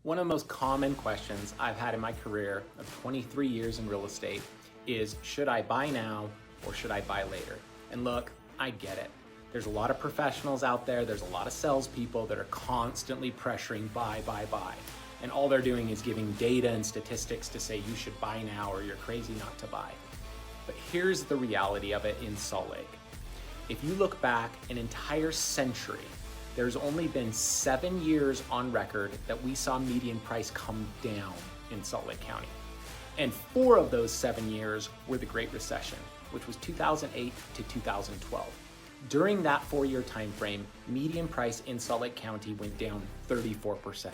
One of the most common questions I've had in my career of 23 years in real estate is, should I buy now or should I buy later? And look, I get it. There's a lot of professionals out there, there's a lot of salespeople that are constantly pressuring buy. And all they're doing is giving data and statistics to say you should buy now or you're crazy not to buy. But here's the reality of it in Salt Lake. If you look back an entire century, there's only been 7 years on record that we saw median price come down in Salt Lake County. And 4 of those 7 years were the Great Recession, which was 2008 to 2012. During that 4-year time frame, median price in Salt Lake County went down 34%.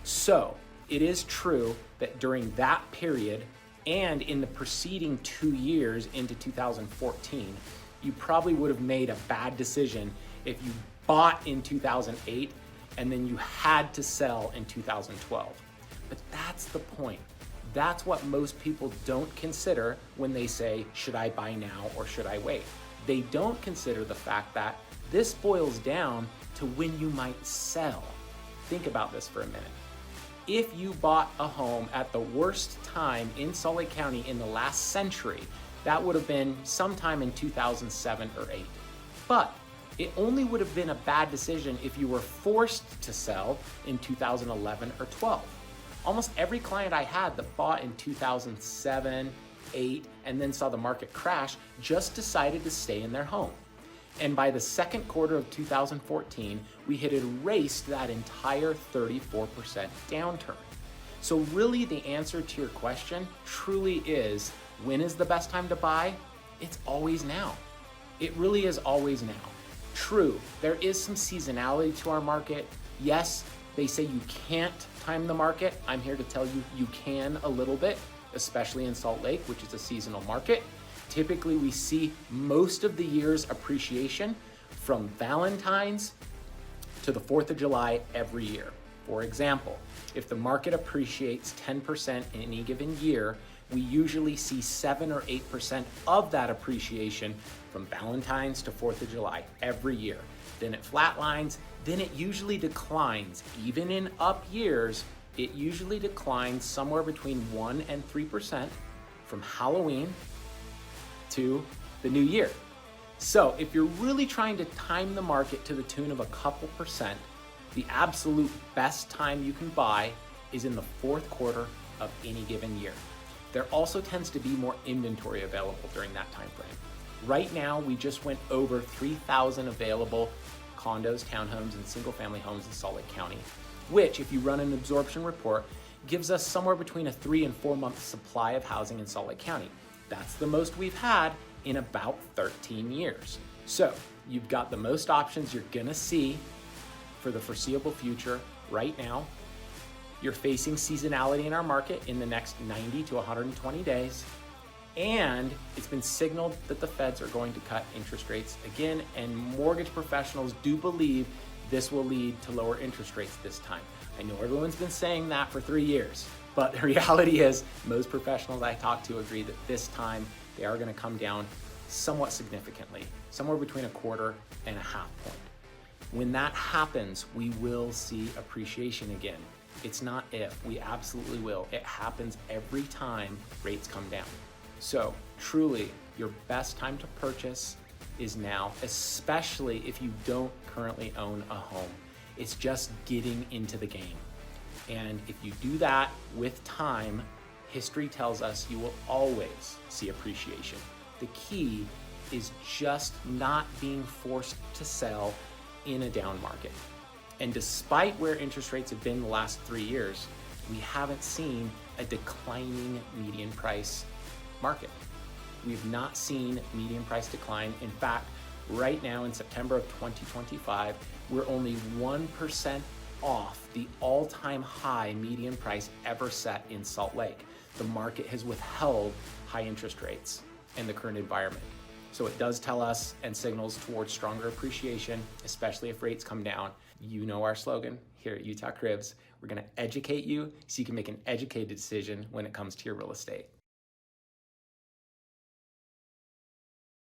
So it is true that during that period and in the preceding 2 years into 2014, you probably would have made a bad decision if you bought in 2008 and then you had to sell in 2012. But that's the point. That's what most people don't consider when they say, should I buy now or should I wait? They don't consider the fact that this boils down to when you might sell. Think about this for a minute. If you bought a home at the worst time in Salt Lake County in the last century, that would have been sometime in 2007 or 8. But it only would have been a bad decision if you were forced to sell in 2011 or 12. Almost every client I had that bought in 2007, 8, and then saw the market crash just decided to stay in their home. And by the second quarter of 2014, we had erased that entire 34% downturn. So really the answer to your question truly is, when is the best time to buy? It's always now. It really is always now. True, there is some seasonality to our market. Yes, they say you can't time the market. I'm here to tell you, you can a little bit, especially in Salt Lake, which is a seasonal market. Typically, we see most of the year's appreciation from Valentine's to the 4th of July every year. For example, if the market appreciates 10% in any given year, we usually see 7 or 8% of that appreciation from Valentine's to 4th of July every year. Then it flatlines, then it usually declines. Even in up years, it usually declines somewhere between 1 and 3% from Halloween to the new year. So if you're really trying to time the market to the tune of a couple percent, the absolute best time you can buy is in the 4th quarter of any given year. There also tends to be more inventory available during that time frame. Right now, we just went over 3,000 available condos, townhomes, and single-family homes in Salt Lake County, which, if you run an absorption report, gives us somewhere between a 3 and 4 month supply of housing in Salt Lake County. That's the most we've had in about 13 years. So you've got the most options you're gonna see for the foreseeable future right now. You're facing seasonality in our market in the next 90 to 120 days. And it's been signaled that the feds are going to cut interest rates again, and mortgage professionals do believe this will lead to lower interest rates this time. I know everyone's been saying that for 3 years, but the reality is most professionals I talk to agree that this time they are going to come down somewhat significantly, somewhere between 1/4 and 1/2 point. When that happens, we will see appreciation again. It's not if, we absolutely will. It happens every time rates come down. So truly, your best time to purchase is now, especially if you don't currently own a home. It's just getting into the game. And if you do that with time, history tells us you will always see appreciation. The key is just not being forced to sell in a down market. And despite where interest rates have been the last 3 years, we haven't seen a declining median price market. We've not seen median price decline. In fact, right now in September of 2025, we're only 1% off the all-time high median price ever set in Salt Lake. The market has withheld high interest rates in the current environment. So it does tell us and signals towards stronger appreciation, especially if rates come down. You know our slogan here at UtahCribs. We're gonna educate you so you can make an educated decision when it comes to your real estate.